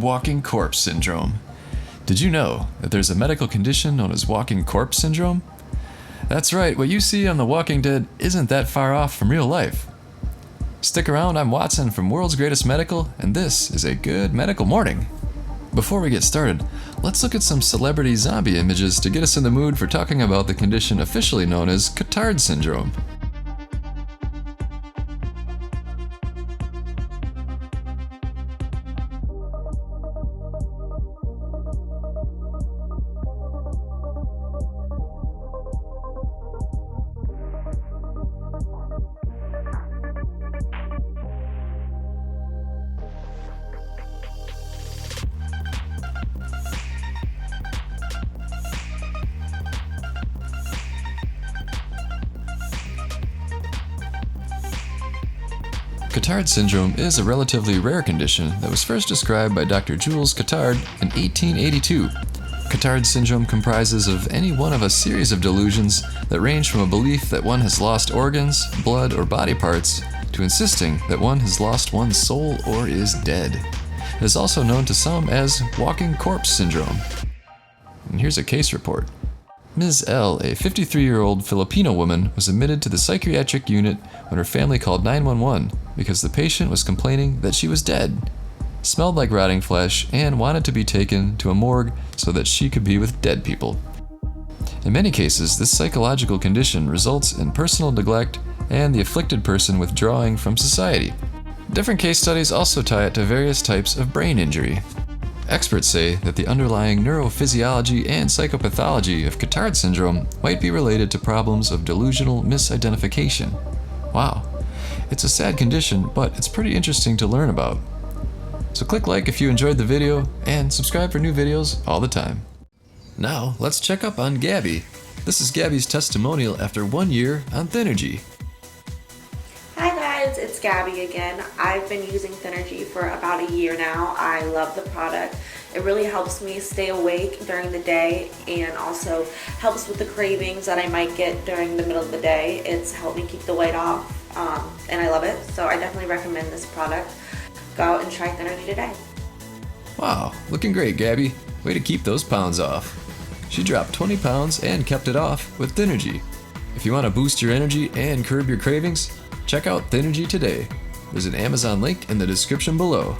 Walking corpse syndrome. Did you know that there's a medical condition known as walking corpse syndrome? That's right, what you see on The Walking Dead isn't that far off from real life. Stick around, I'm Watson from World's Greatest Medical, and this is a good medical morning. Before we get started, let's look at some celebrity zombie images to get us in the mood for talking about the condition officially known as Cotard syndrome. Cotard syndrome is a relatively rare condition that was first described by Dr. Jules Cotard in 1882. Cotard syndrome comprises of any one of a series of delusions that range from a belief that one has lost organs, blood, or body parts to insisting that one has lost one's soul or is dead. It is also known to some as walking corpse syndrome. And here's a case report. Ms. L, a 53-year-old Filipino woman, was admitted to the psychiatric unit when her family called 911 because the patient was complaining that she was dead, smelled like rotting flesh, and wanted to be taken to a morgue so that she could be with dead people. In many cases, this psychological condition results in personal neglect and the afflicted person withdrawing from society. Different case studies also tie it to various types of brain injury. Experts say that the underlying neurophysiology and psychopathology of Cotard syndrome might be related to problems of delusional misidentification. Wow, it's a sad condition, but it's pretty interesting to learn about. So click like if you enjoyed the video, and subscribe for new videos all the time. Now, let's check up on Gabby. This is Gabby's testimonial after 1 year on Thynergy. Hi guys, it's Gabby again. I've been using Thynergy for about a year now. I love the product. It really helps me stay awake during the day and also helps with the cravings that I might get during the middle of the day. It's helped me keep the weight off and I love it. So I definitely recommend this product. Go out and try Thynergy today. Wow, looking great, Gabby. Way to keep those pounds off. She dropped 20 pounds and kept it off with Thynergy. If you want to boost your energy and curb your cravings, check out Thynergy today. There's an Amazon link in the description below.